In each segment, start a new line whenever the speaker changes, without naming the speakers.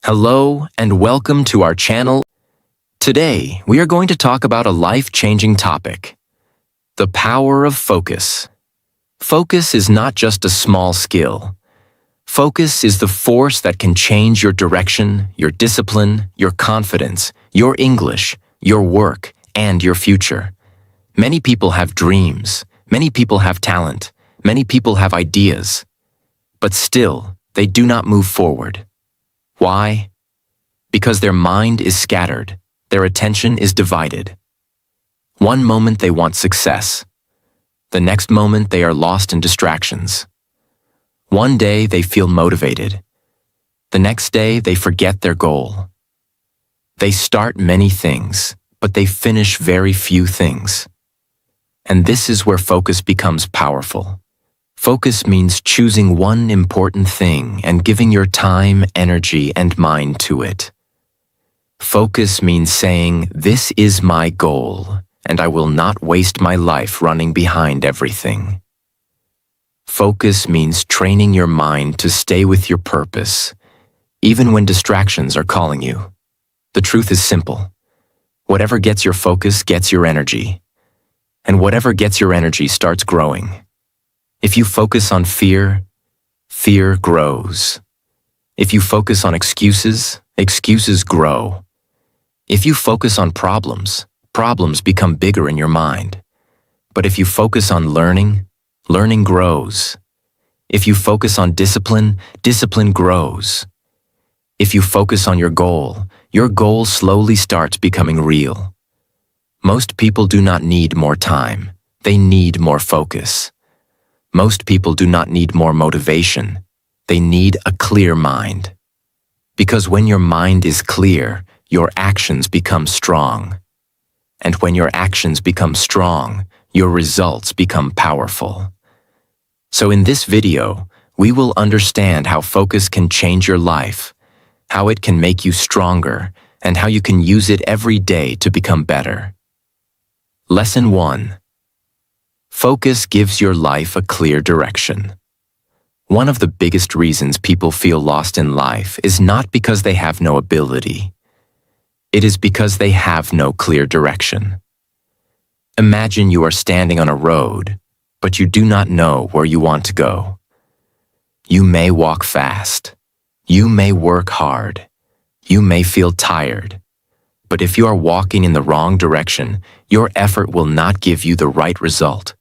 Hello and welcome to our channel. Today, we are going to talk about a life-changing topic, the power of focus. Focus is not just a small skill. Focus is the force that can change your direction, your discipline, your confidence, your English, your work, and your future. Many people have dreams, many people have talent, many people have ideas, but still, they do not move forward. Why? Because their mind is scattered, their attention is divided. One moment they want success. The next moment they are lost in distractions. One day they feel motivated. The next day they forget their goal. They start many things, but they finish very few things. And this is where focus becomes powerful. Focus means choosing one important thing and giving your time, energy, and mind to it. Focus means saying, "This is my goal, and I will not waste my life running behind everything." Focus means training your mind to stay with your purpose, even when distractions are calling you. The truth is simple. Whatever gets your focus gets your energy, and whatever gets your energy starts growing. If you focus on fear, fear grows. If you focus on excuses, excuses grow. If you focus on problems, problems become bigger in your mind. But if you focus on learning, learning grows. If you focus on discipline, discipline grows. If you focus on your goal slowly starts becoming real. Most people do not need more time. They need more focus. Most people do not need more motivation. They need a clear mind. Because when your mind is clear, your actions become strong. And when your actions become strong, your results become powerful. So in this video, we will understand how focus can change your life, how it can make you stronger, and how you can use it every day to become better. Lesson 1. Focus gives your life a clear direction. One of the biggest reasons people feel lost in life is not because they have no ability. It is because they have no clear direction. Imagine you are standing on a road, but you do not know where you want to go. You may walk fast. You may work hard. You may feel tired. But if you are walking in the wrong direction, your effort will not give you the right result.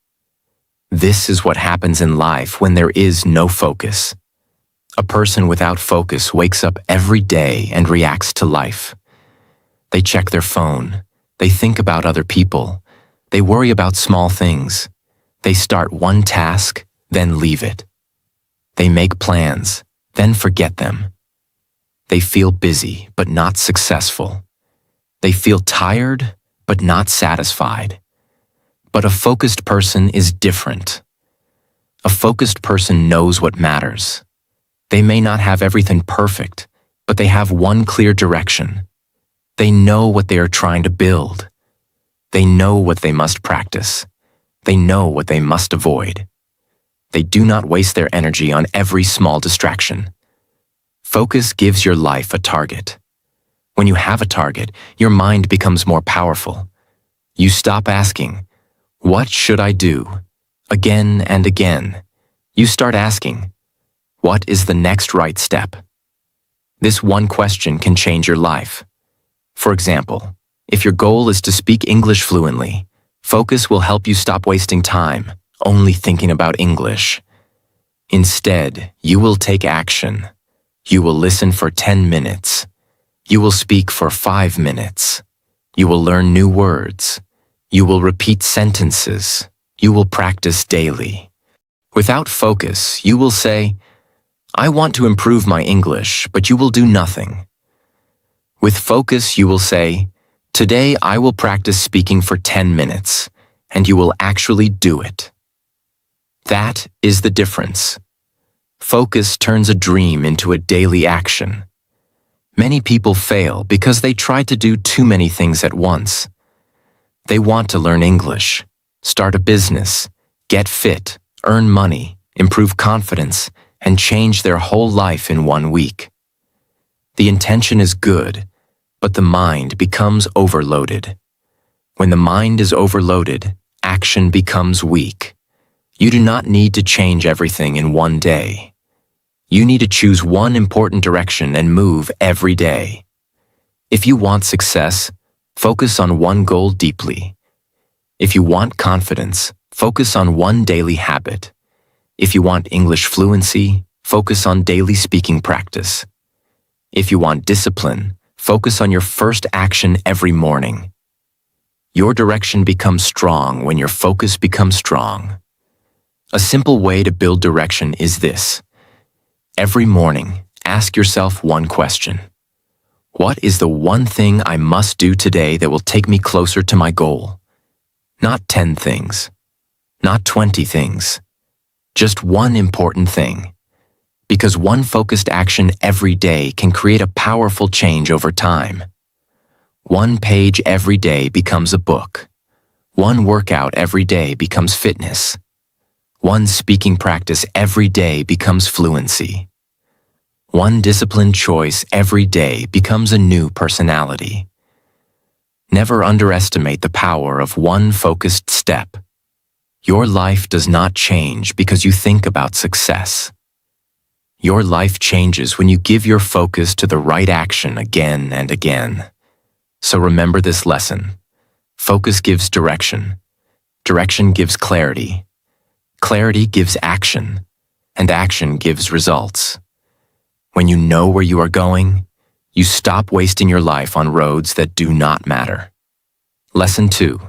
This is what happens in life when there is no focus. A person without focus wakes up every day and reacts to life. They check their phone. They think about other people. They worry about small things. They start one task, then leave it. They make plans, then forget them. They feel busy, but not successful. They feel tired, but not satisfied. But a focused person is different. A focused person knows what matters. They may not have everything perfect, but they have one clear direction. They know what they are trying to build. They know what they must practice. They know what they must avoid. They do not waste their energy on every small distraction. Focus gives your life a target. When you have a target, your mind becomes more powerful. You stop asking, "What should I do?" again and again. You start asking, "What is the next right step?" This one question can change your life. For example, if your goal is to speak English fluently, focus will help you stop wasting time only thinking about English. Instead, you will take action. You will listen for 10 minutes. You will speak for 5 minutes. You will learn new words. You will repeat sentences. You will practice daily. Without focus, you will say, "I want to improve my English," but you will do nothing. With focus, you will say, "Today I will practice speaking for 10 minutes," and you will actually do it. That is the difference. Focus turns a dream into a daily action. Many people fail because they try to do too many things at once. They want to learn English, start a business, get fit, earn money, improve confidence, and change their whole life in 1 week. The intention is good, but the mind becomes overloaded. When the mind is overloaded, action becomes weak. You do not need to change everything in one day. You need to choose one important direction and move every day. If you want success, focus on one goal deeply. If you want confidence, focus on one daily habit. If you want English fluency, focus on daily speaking practice. If you want discipline, focus on your first action every morning. Your direction becomes strong when your focus becomes strong. A simple way to build direction is this. Every morning, ask yourself one question. What is the one thing I must do today that will take me closer to my goal? Not 10 things, not 20 things, just one important thing. Because one focused action every day can create a powerful change over time. One page every day becomes a book. One workout every day becomes fitness. One speaking practice every day becomes fluency. One disciplined choice every day becomes a new personality. Never underestimate the power of one focused step. Your life does not change because you think about success. Your life changes when you give your focus to the right action again and again. So remember this lesson. Focus gives direction. Direction gives clarity. Clarity gives action. And action gives results. When you know where you are going, you stop wasting your life on roads that do not matter. Lesson 2.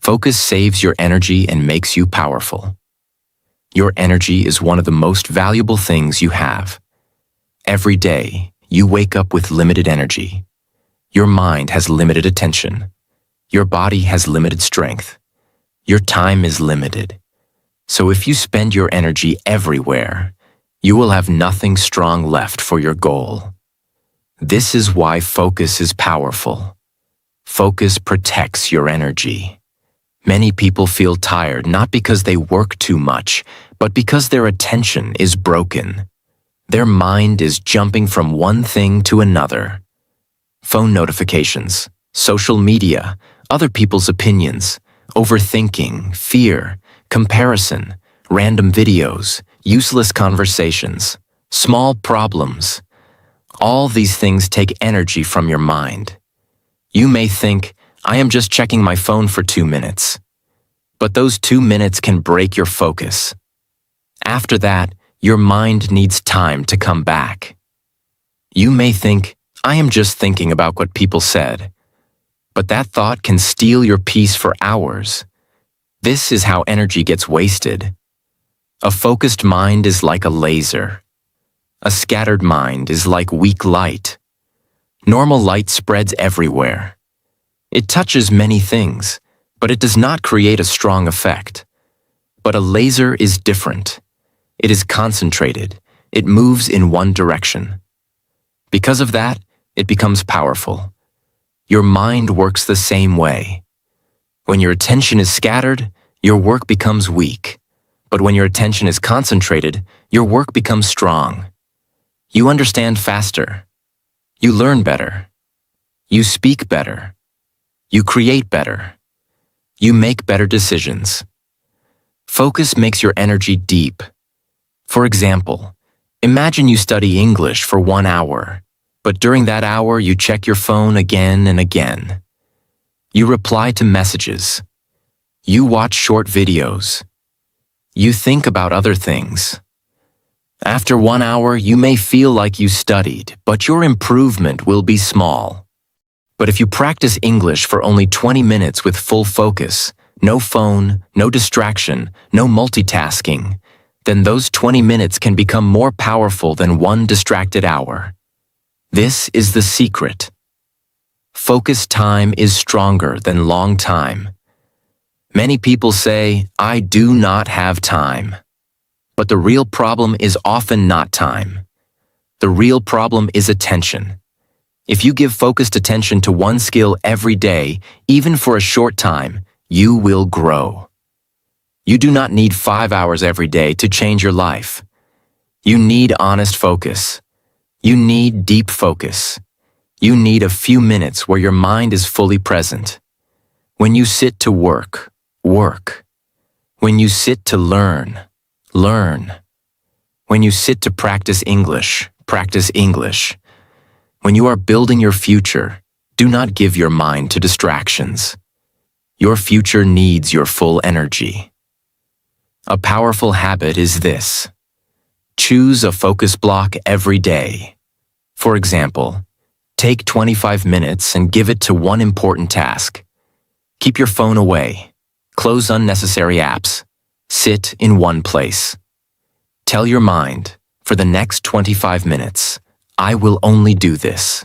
Focus saves your energy and makes you powerful. Your energy is one of the most valuable things you have. Every day, you wake up with limited energy. Your mind has limited attention. Your body has limited strength. Your time is limited. So if you spend your energy everywhere, you will have nothing strong left for your goal. This is why focus is powerful. Focus protects your energy. Many people feel tired not because they work too much, but because their attention is broken. Their mind is jumping from one thing to another. Phone notifications, social media, other people's opinions, overthinking, fear, comparison, random videos, useless conversations, small problems. All these things take energy from your mind. You may think, I am just checking my phone for 2 minutes. But those 2 minutes can break your focus. After that, your mind needs time to come back. You may think, I am just thinking about what people said. But that thought can steal your peace for hours. This is how energy gets wasted. A focused mind is like a laser. A scattered mind is like weak light. Normal light spreads everywhere. It touches many things, but it does not create a strong effect. But a laser is different. It is concentrated. It moves in one direction. Because of that, it becomes powerful. Your mind works the same way. When your attention is scattered, your work becomes weak. But when your attention is concentrated, your work becomes strong. You understand faster. You learn better. You speak better. You create better. You make better decisions. Focus makes your energy deep. For example, imagine you study English for 1 hour, but during that hour you check your phone again and again. You reply to messages. You watch short videos. You think about other things. After 1 hour, you may feel like you studied, but your improvement will be small. But if you practice English for only 20 minutes with full focus, no phone, no distraction, no multitasking, then those 20 minutes can become more powerful than one distracted hour. This is the secret. Focus time is stronger than long time. Many people say, I do not have time. But the real problem is often not time. The real problem is attention. If you give focused attention to one skill every day, even for a short time, you will grow. You do not need 5 hours every day to change your life. You need honest focus. You need deep focus. You need a few minutes where your mind is fully present. When you sit to work, work. When you sit to learn, learn. When you sit to practice English, practice English. When you are building your future, do not give your mind to distractions. Your future needs your full energy. A powerful habit is this. Choose a focus block every day. For example, take 25 minutes and give it to one important task. Keep your phone away. Close unnecessary apps. Sit in one place. Tell your mind, for the next 25 minutes, I will only do this.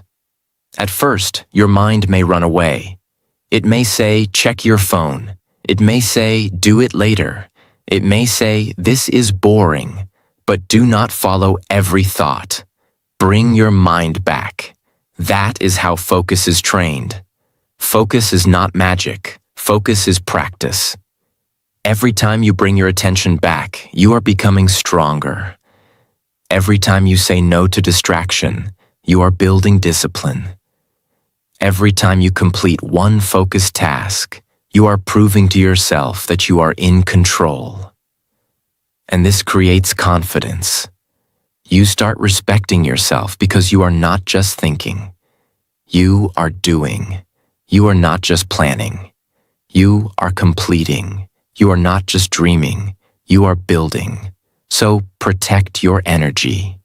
At first, your mind may run away. It may say, check your phone. It may say, do it later. It may say, this is boring. But do not follow every thought. Bring your mind back. That is how focus is trained. Focus is not magic. Focus is practice. Every time you bring your attention back, you are becoming stronger. Every time you say no to distraction, you are building discipline. Every time you complete one focused task, you are proving to yourself that you are in control. And this creates confidence. You start respecting yourself because you are not just thinking. You are doing. You are not just planning. You are completing. You are not just dreaming. You are building. So protect your energy.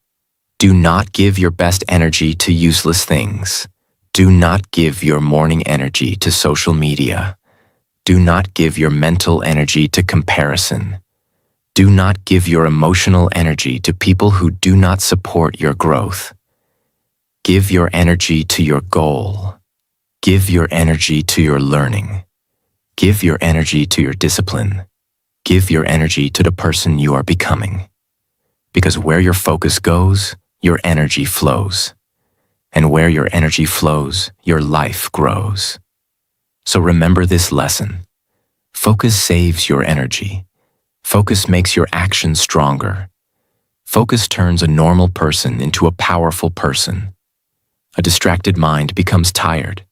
Do not give your best energy to useless things. Do not give your morning energy to social media. Do not give your mental energy to comparison. Do not give your emotional energy to people who do not support your growth. Give your energy to your goal. Give your energy to your learning. Give your energy to your discipline. Give your energy to the person you are becoming. Because where your focus goes, your energy flows. And where your energy flows, your life grows. So remember this lesson. Focus saves your energy. Focus makes your actions stronger. Focus turns a normal person into a powerful person. A distracted mind becomes tired.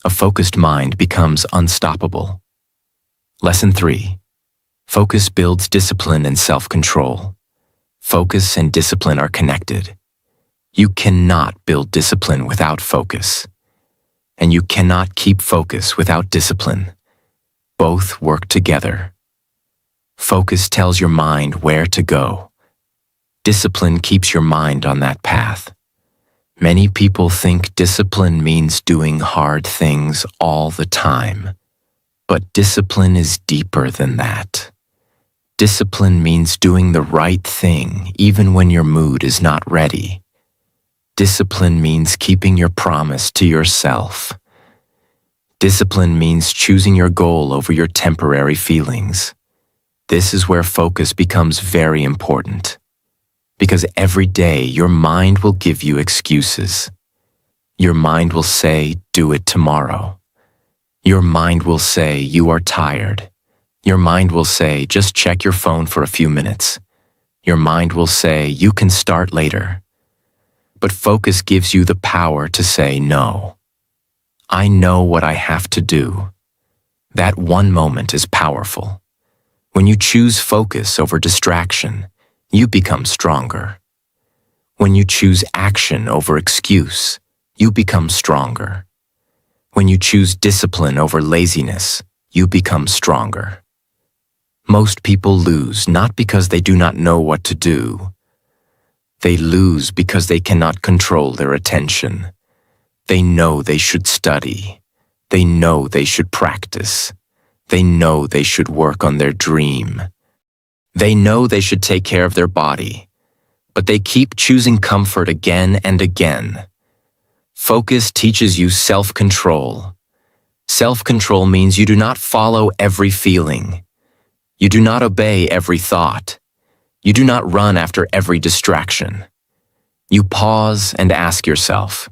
A focused mind becomes unstoppable. Lesson 3. Focus builds discipline and self-control. Focus and discipline are connected. You cannot build discipline without focus. And you cannot keep focus without discipline. Both work together. Focus tells your mind where to go. Discipline keeps your mind on that path. Many people think discipline means doing hard things all the time. But discipline is deeper than that. Discipline means doing the right thing even when your mood is not ready. Discipline means keeping your promise to yourself. Discipline means choosing your goal over your temporary feelings. This is where focus becomes very important. Because every day your mind will give you excuses. Your mind will say, do it tomorrow. Your mind will say, you are tired. Your mind will say, just check your phone for a few minutes. Your mind will say, you can start later. But focus gives you the power to say no. I know what I have to do. That one moment is powerful. When you choose focus over distraction, you become stronger. When you choose action over excuse, you become stronger. When you choose discipline over laziness, you become stronger. Most people lose not because they do not know what to do. They lose because they cannot control their attention. They know they should study. They know they should practice. They know they should work on their dream. They know they should take care of their body, but they keep choosing comfort again and again. Focus teaches you self-control. Self-control means you do not follow every feeling. You do not obey every thought. You do not run after every distraction. You pause and ask yourself,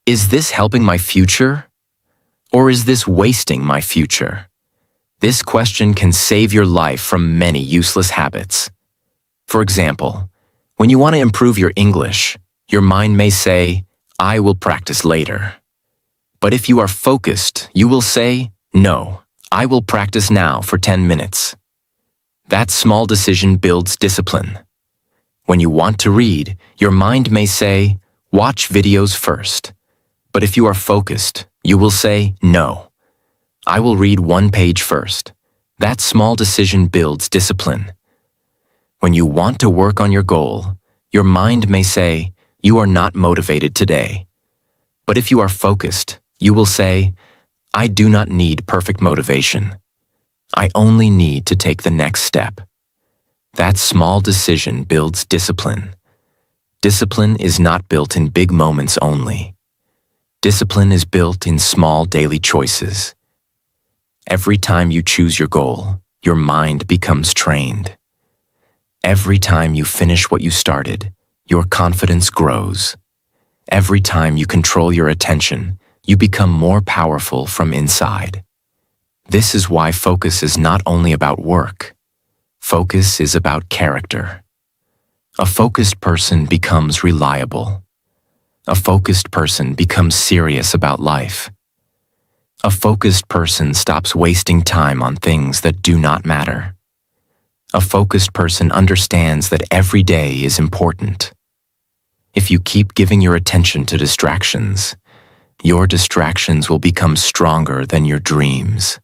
is this helping my future? Or is this wasting my future? This question can save your life from many useless habits. For example, when you want to improve your English, Your mind may say, I will practice later. But if you are focused, you will say, no, I will practice now for 10 minutes. That small decision builds discipline. When you want to read, your mind may say, watch videos first. But if you are focused, you will say, no, I will read one page first. That small decision builds discipline. When you want to work on your goal, your mind may say, you are not motivated today. But if you are focused, you will say, I do not need perfect motivation. I only need to take the next step. That small decision builds discipline. Discipline is not built in big moments only. Discipline is built in small daily choices. Every time you choose your goal, your mind becomes trained. Every time you finish what you started, your confidence grows. Every time you control your attention, you become more powerful from inside. This is why focus is not only about work. Focus is about character. A focused person becomes reliable. A focused person becomes serious about life. A focused person stops wasting time on things that do not matter. A focused person understands that every day is important. If you keep giving your attention to distractions, your distractions will become stronger than your dreams.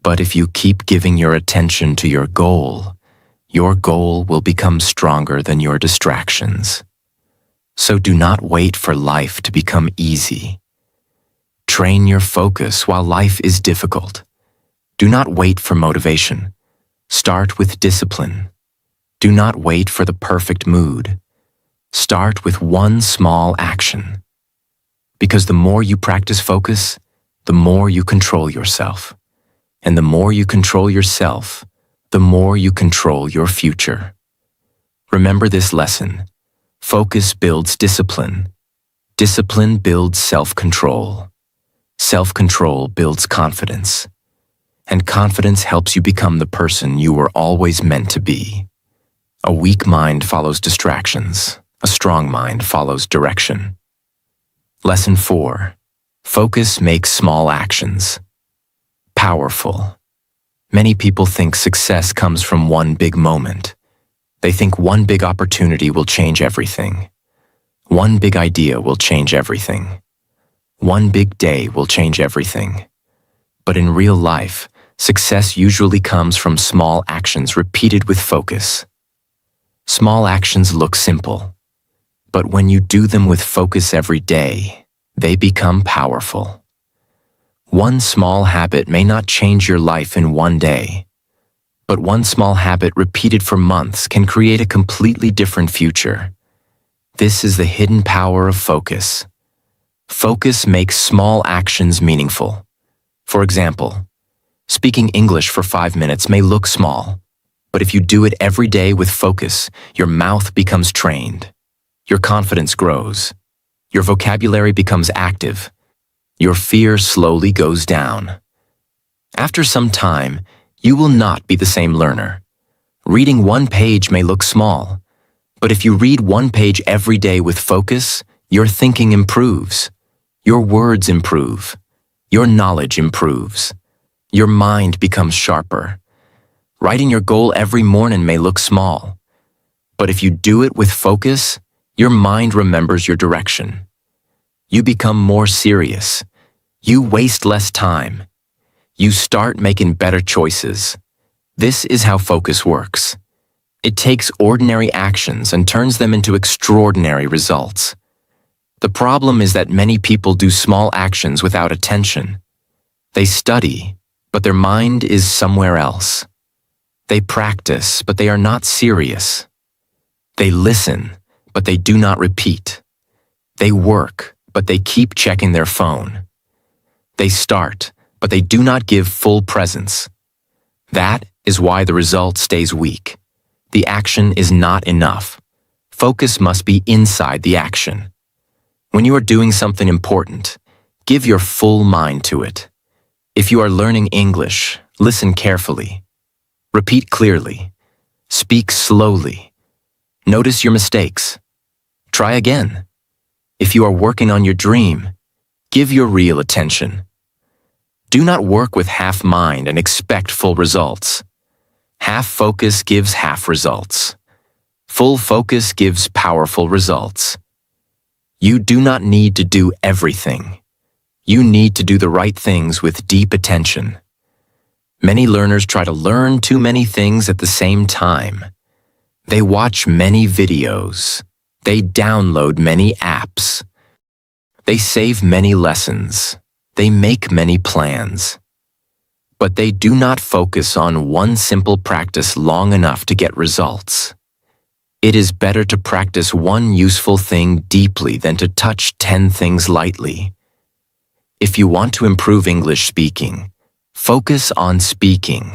But if you keep giving your attention to your goal will become stronger than your distractions. So do not wait for life to become easy. Train your focus while life is difficult. Do not wait for motivation. Start with discipline. Do not wait for the perfect mood. Start with one small action. Because the more you practice focus, the more you control yourself. And the more you control yourself, the more you control your future. Remember this lesson. Focus builds discipline. Discipline builds self-control. Self-control builds confidence. And confidence helps you become the person you were always meant to be. A weak mind follows distractions. A strong mind follows direction. Lesson 4. Focus makes small actions powerful. Many people think success comes from one big moment. They think one big opportunity will change everything. One big idea will change everything. One big day will change everything. But in real life, success usually comes from small actions repeated with focus. Small actions look simple, but when you do them with focus every day, they become powerful. One small habit may not change your life in one day, but one small habit repeated for months can create a completely different future. This is the hidden power of focus. Focus makes small actions meaningful. For example, speaking English for 5 minutes may look small, but if you do it every day with focus, your mouth becomes trained. Your confidence grows. Your vocabulary becomes active. Your fear slowly goes down. After some time, you will not be the same learner. Reading one page may look small, but if you read one page every day with focus, your thinking improves. Your words improve. Your knowledge improves. Your mind becomes sharper. Writing your goal every morning may look small, but if you do it with focus, your mind remembers your direction. You become more serious. You waste less time. You start making better choices. This is how focus works. It takes ordinary actions and turns them into extraordinary results. The problem is that many people do small actions without attention. They study, but their mind is somewhere else. They practice, but they are not serious. They listen, but they do not repeat. They work, but they keep checking their phone. They start, but they do not give full presence. That is why the result stays weak. The action is not enough. Focus must be inside the action. When you are doing something important, give your full mind to it. If you are learning English, listen carefully. Repeat clearly. Speak slowly. Notice your mistakes. Try again. If you are working on your dream, give your real attention. Do not work with half mind and expect full results. Half focus gives half results. Full focus gives powerful results. You do not need to do everything. You need to do the right things with deep attention. Many learners try to learn too many things at the same time. They watch many videos. They download many apps. They save many lessons. They make many plans. But they do not focus on one simple practice long enough to get results. It is better to practice one useful thing deeply than to touch 10 things lightly. If you want to improve English speaking, focus on speaking.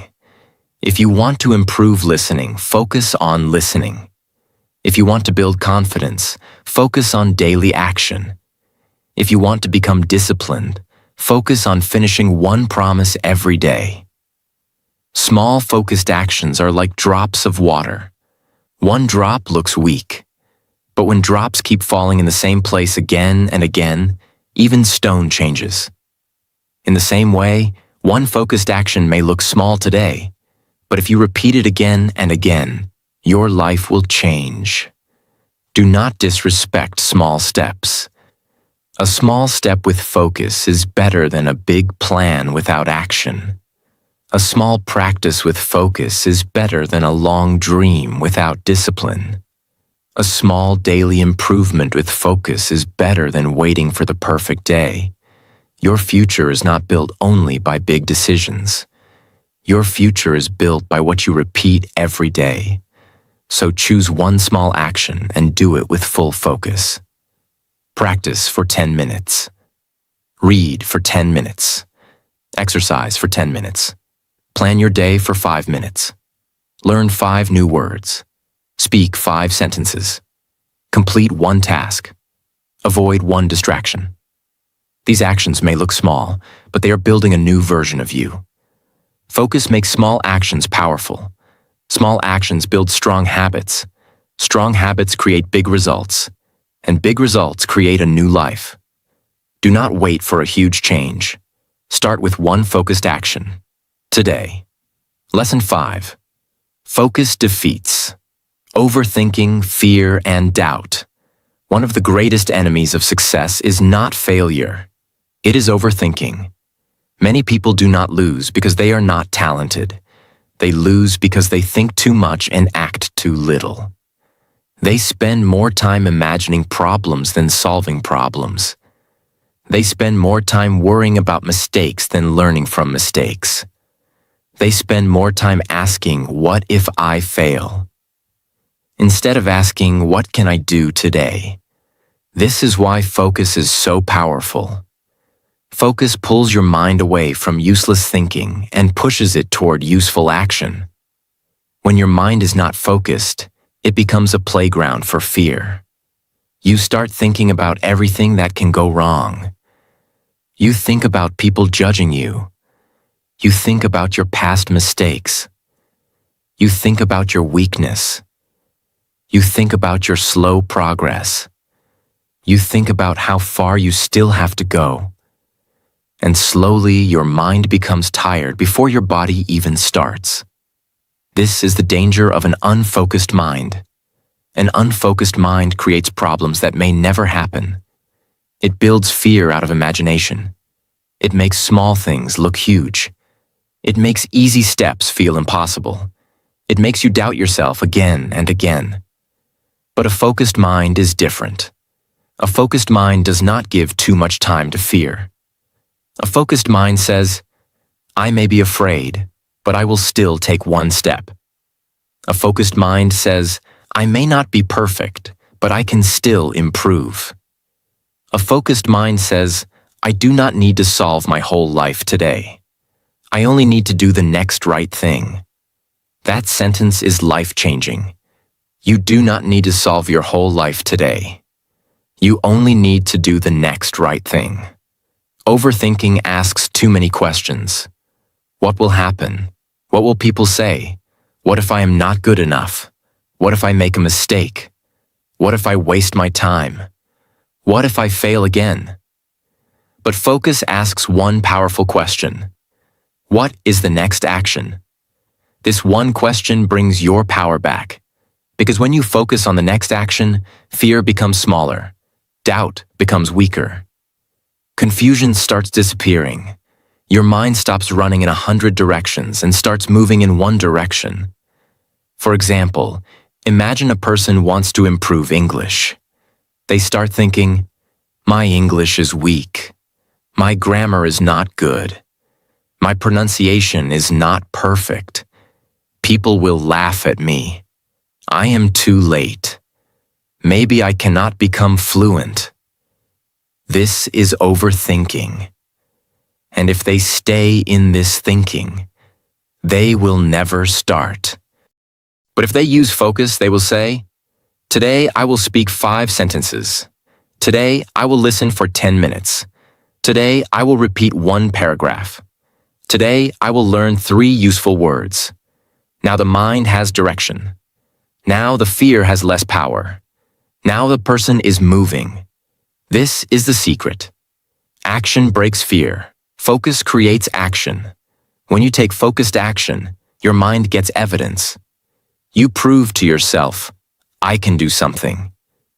If you want to improve listening, focus on listening. If you want to build confidence, focus on daily action. If you want to become disciplined, focus on finishing one promise every day. Small focused actions are like drops of water. One drop looks weak, but when drops keep falling in the same place again and again, even stone changes. In the same way, one focused action may look small today, but if you repeat it again and again, your life will change. Do not disrespect small steps. A small step with focus is better than a big plan without action. A small practice with focus is better than a long dream without discipline. A small daily improvement with focus is better than waiting for the perfect day. Your future is not built only by big decisions. Your future is built by what you repeat every day. So choose one small action and do it with full focus. Practice for 10 minutes. Read for 10 minutes. Exercise for 10 minutes. Plan your day for 5 minutes. Learn 5 new words. Speak 5 sentences. Complete 1 task. Avoid 1 distraction. These actions may look small, but they are building a new version of you. Focus makes small actions powerful. Small actions build strong habits. Strong habits create big results. And big results create a new life. Do not wait for a huge change. Start with one focused action. Today. Lesson 5. Focus defeats overthinking, fear, and doubt. One of the greatest enemies of success is not failure. It is overthinking. Many people do not lose because they are not talented. They lose because they think too much and act too little. They spend more time imagining problems than solving problems. They spend more time worrying about mistakes than learning from mistakes. They spend more time asking, "What if I fail?" instead of asking, "What can I do today?" This is why focus is so powerful. Focus pulls your mind away from useless thinking and pushes it toward useful action. When your mind is not focused, it becomes a playground for fear. You start thinking about everything that can go wrong. You think about people judging you. You think about your past mistakes. You think about your weakness. You think about your slow progress. You think about how far you still have to go. And slowly your mind becomes tired before your body even starts. This is the danger of an unfocused mind. An unfocused mind creates problems that may never happen. It builds fear out of imagination. It makes small things look huge. It makes easy steps feel impossible. It makes you doubt yourself again and again. But a focused mind is different. A focused mind does not give too much time to fear. A focused mind says, "I may be afraid, but I will still take one step." A focused mind says, "I may not be perfect, but I can still improve." A focused mind says, "I do not need to solve my whole life today. I only need to do the next right thing." That sentence is life-changing. You do not need to solve your whole life today. You only need to do the next right thing. Overthinking asks too many questions. What will happen? What will people say? What if I am not good enough? What if I make a mistake? What if I waste my time? What if I fail again? But focus asks one powerful question. What is the next action? This one question brings your power back. Because when you focus on the next action, fear becomes smaller. Doubt becomes weaker. Confusion starts disappearing. Your mind stops running in 100 directions and starts moving in one direction. For example, imagine a person wants to improve English. They start thinking, my English is weak. My grammar is not good. My pronunciation is not perfect. People will laugh at me. I am too late. Maybe I cannot become fluent. This is overthinking. And if they stay in this thinking, they will never start. But if they use focus, they will say, today I will speak 5 sentences. Today I will listen for 10 minutes. Today I will repeat 1 paragraph. Today I will learn 3 useful words. Now the mind has direction. Now the fear has less power. Now the person is moving. This is the secret. Action breaks fear. Focus creates action. When you take focused action, your mind gets evidence. You prove to yourself, I can do something.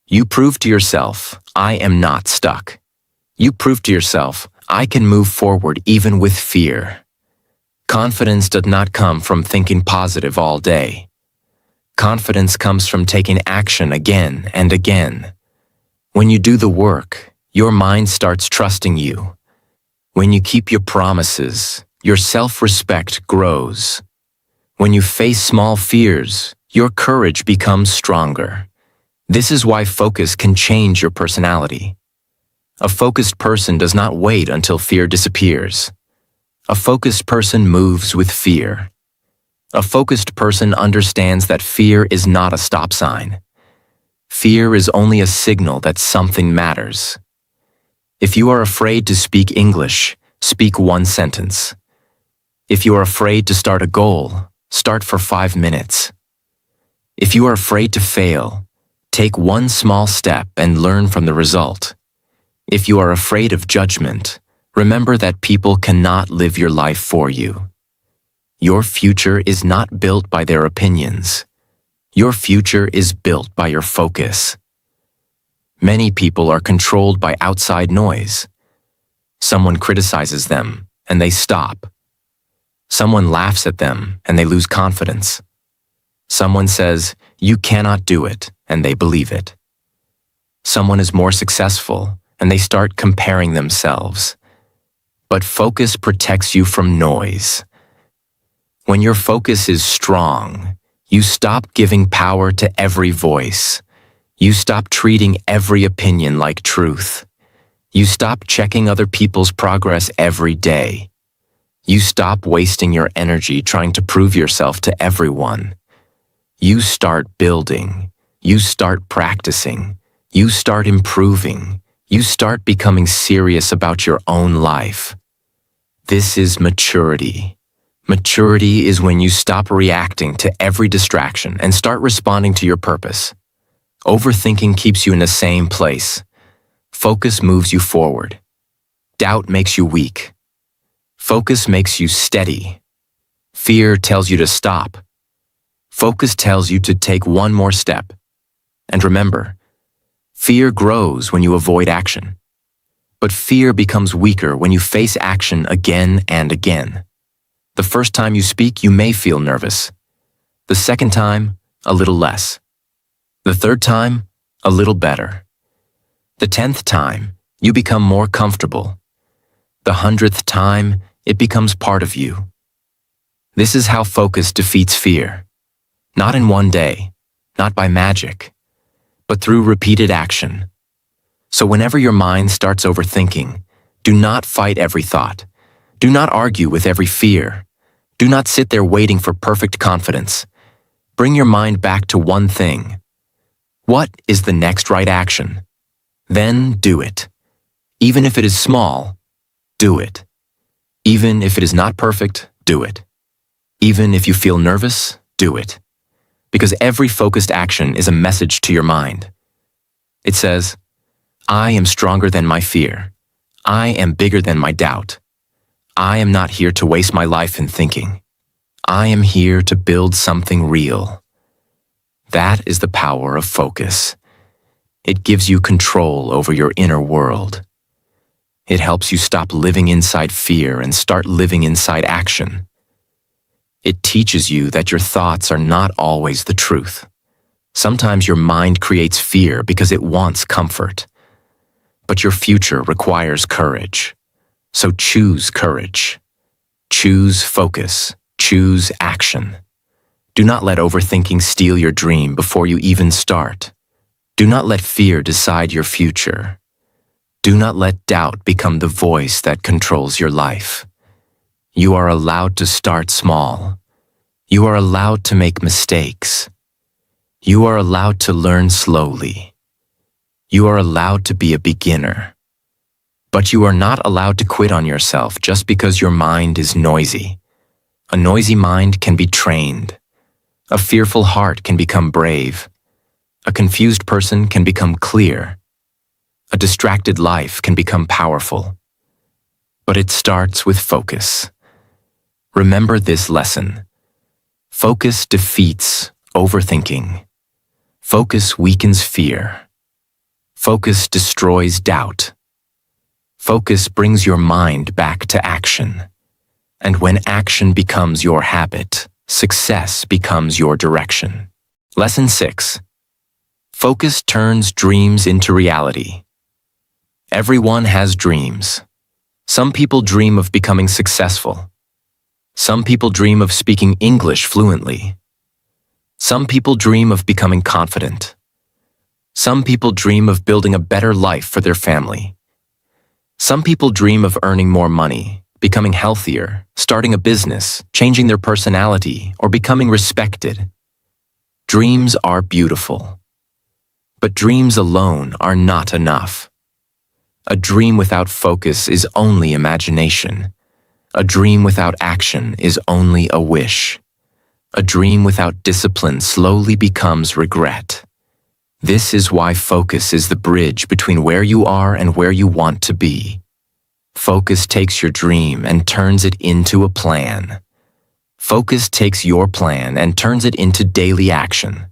You prove to yourself, I am not stuck. You prove to yourself, I can move forward even with fear. Confidence does not come from thinking positive all day. Confidence comes from taking action again and again. When you do the work, your mind starts trusting you. When you keep your promises, your self-respect grows. When you face small fears, your courage becomes stronger. This is why focus can change your personality. A focused person does not wait until fear disappears. A focused person moves with fear. A focused person understands that fear is not a stop sign. Fear is only a signal that something matters. If you are afraid to speak English, speak 1 sentence. If you are afraid to start a goal, start for 5 minutes. If you are afraid to fail, take 1 small step and learn from the result. If you are afraid of judgment, remember that people cannot live your life for you. Your future is not built by their opinions. Your future is built by your focus. Many people are controlled by outside noise. Someone criticizes them, and they stop. Someone laughs at them, and they lose confidence. Someone says, you cannot do it, and they believe it. Someone is more successful, and they start comparing themselves. But focus protects you from noise. When your focus is strong, you stop giving power to every voice. You stop treating every opinion like truth. You stop checking other people's progress every day. You stop wasting your energy trying to prove yourself to everyone. You start building. You start practicing. You start improving. You start becoming serious about your own life. This is maturity. Maturity is when you stop reacting to every distraction and start responding to your purpose. Overthinking keeps you in the same place. Focus moves you forward. Doubt makes you weak. Focus makes you steady. Fear tells you to stop. Focus tells you to take 1 more step. And remember, fear grows when you avoid action. But fear becomes weaker when you face action again and again. The first time you speak, you may feel nervous. The second time, a little less. The third time, a little better. The 10th time, you become more comfortable. The 100th time, it becomes part of you. This is how focus defeats fear. Not in one day, not by magic, but through repeated action. So whenever your mind starts overthinking, do not fight every thought. Do not argue with every fear. Do not sit there waiting for perfect confidence. Bring your mind back to one thing. What is the next right action? Then do it. Even if it is small, do it. Even if it is not perfect, do it. Even if you feel nervous, do it. Because every focused action is a message to your mind. It says, I am stronger than my fear. I am bigger than my doubt. I am not here to waste my life in thinking. I am here to build something real. That is the power of focus. It gives you control over your inner world. It helps you stop living inside fear and start living inside action. It teaches you that your thoughts are not always the truth. Sometimes your mind creates fear because it wants comfort. But your future requires courage. So choose courage. Choose focus. Choose action. Do not let overthinking steal your dream before you even start. Do not let fear decide your future. Do not let doubt become the voice that controls your life. You are allowed to start small. You are allowed to make mistakes. You are allowed to learn slowly. You are allowed to be a beginner. But you are not allowed to quit on yourself just because your mind is noisy. A noisy mind can be trained. A fearful heart can become brave. A confused person can become clear. A distracted life can become powerful. But it starts with focus. Remember this lesson. Focus defeats overthinking. Focus weakens fear. Focus destroys doubt. Focus brings your mind back to action. And when action becomes your habit, success becomes your direction. Lesson 6. Focus turns dreams into reality. Everyone has dreams. Some people dream of becoming successful. Some people dream of speaking English fluently. Some people dream of becoming confident. Some people dream of building a better life for their family. Some people dream of earning more money, becoming healthier, starting a business, changing their personality, or becoming respected. Dreams are beautiful. But dreams alone are not enough. A dream without focus is only imagination. A dream without action is only a wish. A dream without discipline slowly becomes regret. This is why focus is the bridge between where you are and where you want to be. Focus takes your dream and turns it into a plan. Focus takes your plan and turns it into daily action.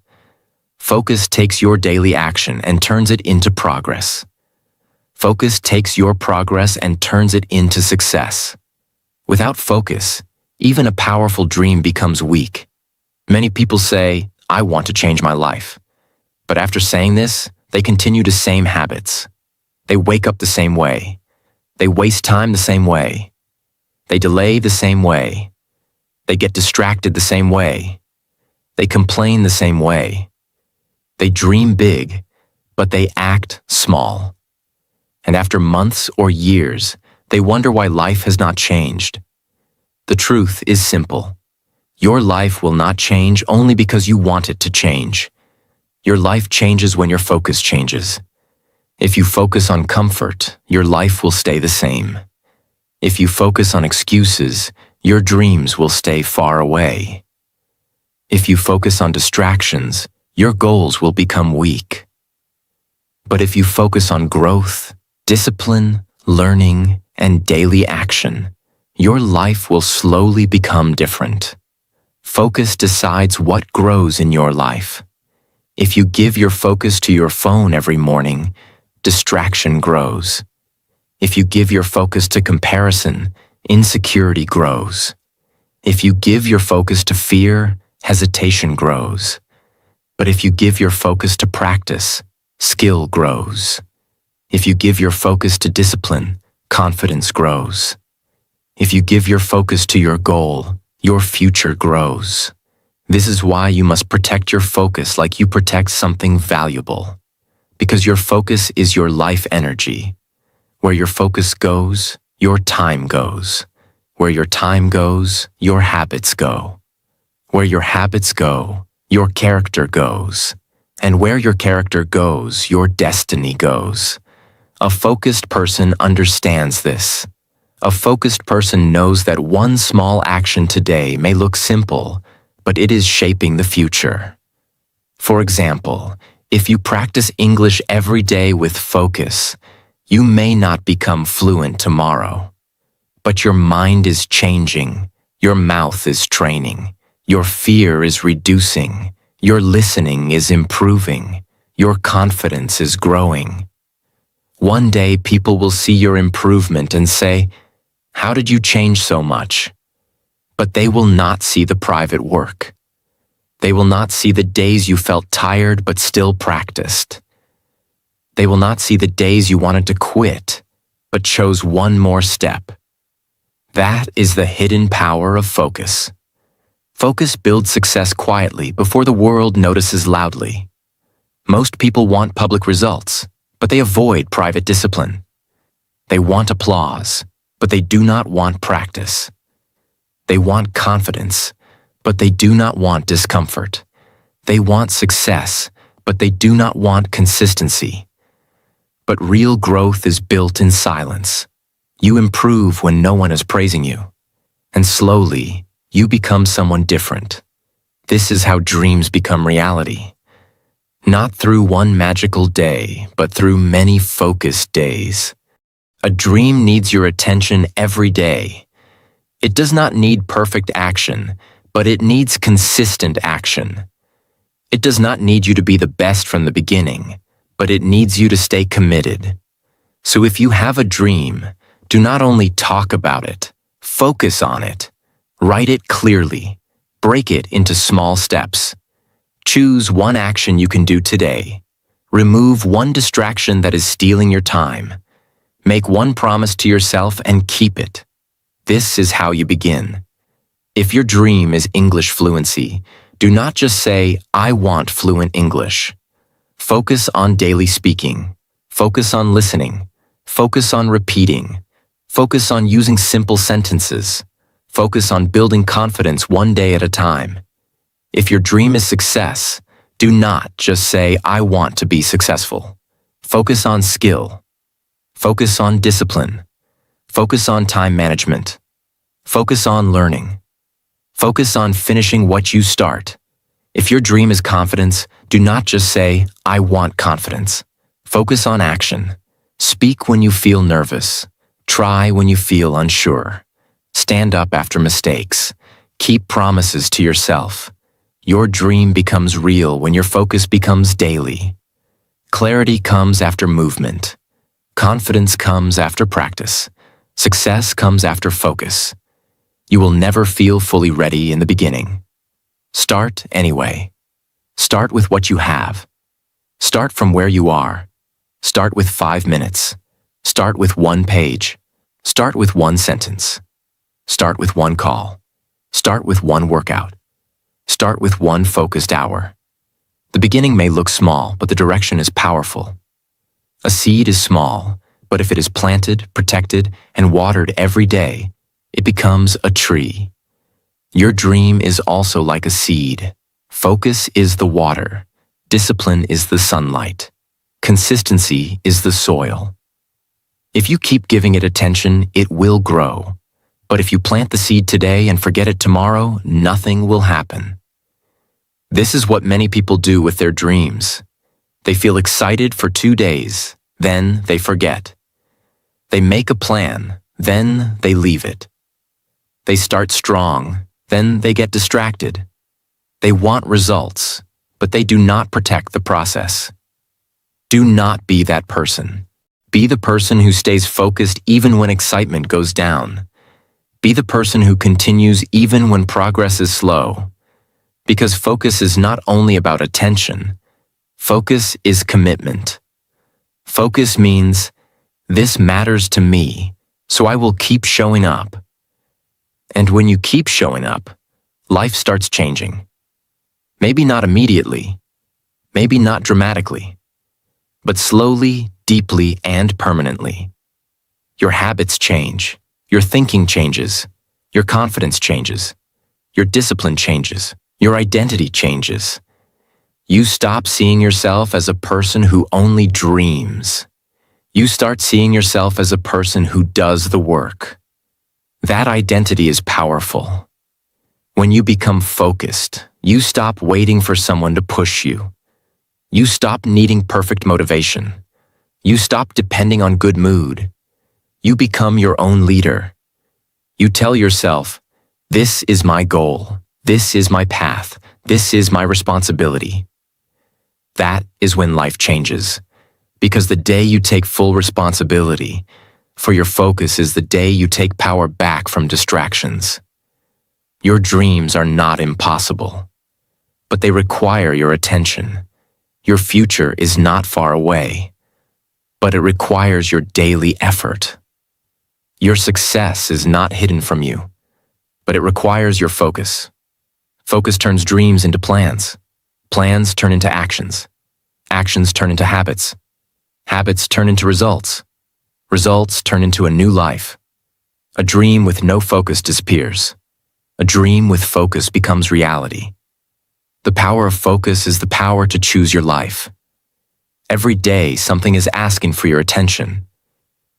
Focus takes your daily action and turns it into progress. Focus takes your progress and turns it into success. Without focus, even a powerful dream becomes weak. Many people say, I want to change my life. But after saying this, they continue the same habits. They wake up the same way. They waste time the same way. They delay the same way. They get distracted the same way. They complain the same way. They dream big, but they act small. And after months or years, they wonder why life has not changed. The truth is simple. Your life will not change only because you want it to change. Your life changes when your focus changes. If you focus on comfort, your life will stay the same. If you focus on excuses, your dreams will stay far away. If you focus on distractions, your goals will become weak. But if you focus on growth, discipline, learning, and daily action, your life will slowly become different. Focus decides what grows in your life. If you give your focus to your phone every morning, distraction grows. If you give your focus to comparison, insecurity grows. If you give your focus to fear, hesitation grows. But if you give your focus to practice, skill grows. If you give your focus to discipline, confidence grows. If you give your focus to your goal, your future grows. This is why you must protect your focus like you protect something valuable. Because your focus is your life energy. Where your focus goes, your time goes. Where your time goes, your habits go. Where your habits go, your character goes. And where your character goes, your destiny goes. A focused person understands this. A focused person knows that one small action today may look simple, but it is shaping the future. For example, If you practice English every day with focus, you may not become fluent tomorrow. But your mind is changing, your mouth is training, your fear is reducing, your listening is improving, your confidence is growing. One day people will see your improvement and say, "How did you change so much?" But they will not see the private work. They will not see the days you felt tired but still practiced. They will not see the days you wanted to quit but chose one more step. That is the hidden power of focus. Focus builds success quietly before the world notices loudly. Most people want public results, but they avoid private discipline. They want applause, but they do not want practice. They want confidence, but they do not want discomfort. They want success, but they do not want consistency. But real growth is built in silence. You improve when no one is praising you. And slowly, you become someone different. This is how dreams become reality. Not through one magical day, but through many focused days. A dream needs your attention every day. It does not need perfect action, but it needs consistent action. It does not need you to be the best from the beginning, but it needs you to stay committed. So if you have a dream, do not only talk about it, focus on it. Write it clearly. Break it into small steps. Choose one action you can do today. Remove one distraction that is stealing your time. Make one promise to yourself and keep it. This is how you begin. If your dream is English fluency, do not just say, "I want fluent English." Focus on daily speaking. Focus on listening. Focus on repeating. Focus on using simple sentences. Focus on building confidence one day at a time. If your dream is success, do not just say, "I want to be successful." Focus on skill. Focus on discipline. Focus on time management. Focus on learning. Focus on finishing what you start. If your dream is confidence, do not just say, "I want confidence." Focus on action. Speak when you feel nervous. Try when you feel unsure. Stand up after mistakes. Keep promises to yourself. Your dream becomes real when your focus becomes daily. Clarity comes after movement. Confidence comes after practice. Success comes after focus. You will never feel fully ready in the beginning. Start anyway. Start with what you have. Start from where you are. Start with 5 minutes. Start with one page. Start with one sentence. Start with one call. Start with one workout. Start with one focused hour. The beginning may look small, but the direction is powerful. A seed is small, but if it is planted, protected, and watered every day, it becomes a tree. Your dream is also like a seed. Focus is the water. Discipline is the sunlight. Consistency is the soil. If you keep giving it attention, it will grow. But if you plant the seed today and forget it tomorrow, nothing will happen. This is what many people do with their dreams. They feel excited for 2 days, then they forget. They make a plan, then they leave it. They start strong, then they get distracted. They want results, but they do not protect the process. Do not be that person. Be the person who stays focused even when excitement goes down. Be the person who continues even when progress is slow. Because focus is not only about attention. Focus is commitment. Focus means, this matters to me, so I will keep showing up. And when you keep showing up, life starts changing. Maybe not immediately, maybe not dramatically, but slowly, deeply, and permanently. Your habits change, your thinking changes, your confidence changes, your discipline changes, your identity changes. You stop seeing yourself as a person who only dreams. You start seeing yourself as a person who does the work. That identity is powerful. When you become focused, you stop waiting for someone to push you. You stop needing perfect motivation. You stop depending on good mood. You become your own leader. You tell yourself, this is my goal. This is my path. This is my responsibility. That is when life changes. Because the day you take full responsibility for your focus is the day you take power back from distractions. Your dreams are not impossible, but they require your attention. Your future is not far away, but it requires your daily effort. Your success is not hidden from you, but it requires your focus. Focus turns dreams into plans. Plans turn into actions. Actions turn into habits. Habits turn into results. Results turn into a new life. A dream with no focus disappears. A dream with focus becomes reality. The power of focus is the power to choose your life. Every day, something is asking for your attention.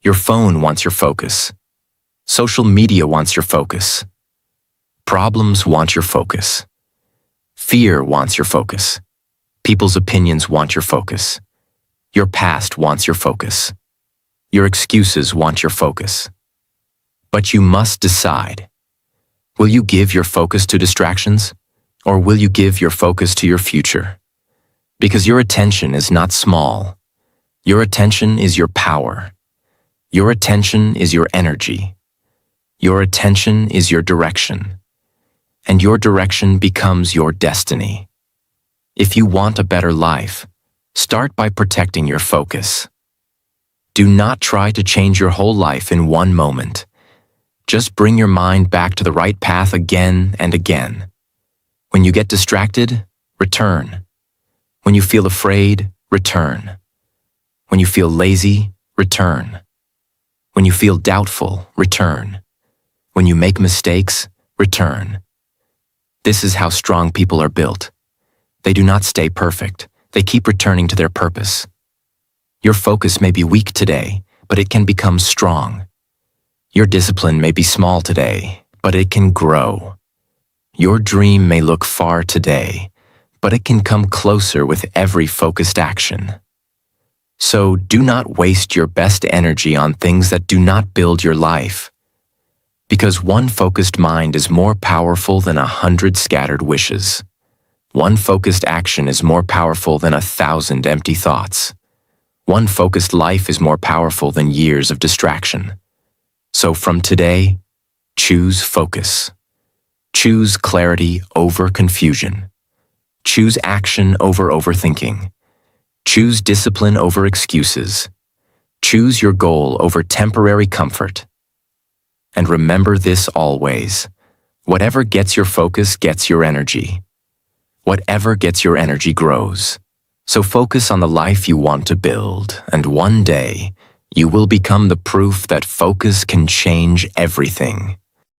Your phone wants your focus. Social media wants your focus. Problems want your focus. Fear wants your focus. People's opinions want your focus. Your past wants your focus. Your excuses want your focus. But you must decide. Will you give your focus to distractions, or will you give your focus to your future? Because your attention is not small. Your attention is your power. Your attention is your energy. Your attention is your direction. And your direction becomes your destiny. If you want a better life, start by protecting your focus. Do not try to change your whole life in one moment. Just bring your mind back to the right path again and again. When you get distracted, return. When you feel afraid, return. When you feel lazy, return. When you feel doubtful, return. When you make mistakes, return. This is how strong people are built. They do not stay perfect. They keep returning to their purpose. Your focus may be weak today, but it can become strong. Your discipline may be small today, but it can grow. Your dream may look far today, but it can come closer with every focused action. So do not waste your best energy on things that do not build your life. Because one focused mind is more powerful than 100 scattered wishes. One focused action is more powerful than 1,000 empty thoughts. One focused life is more powerful than years of distraction. So from today, choose focus. Choose clarity over confusion. Choose action over overthinking. Choose discipline over excuses. Choose your goal over temporary comfort. And remember this always. Whatever gets your focus gets your energy. Whatever gets your energy grows. So focus on the life you want to build, and one day, you will become the proof that focus can change everything.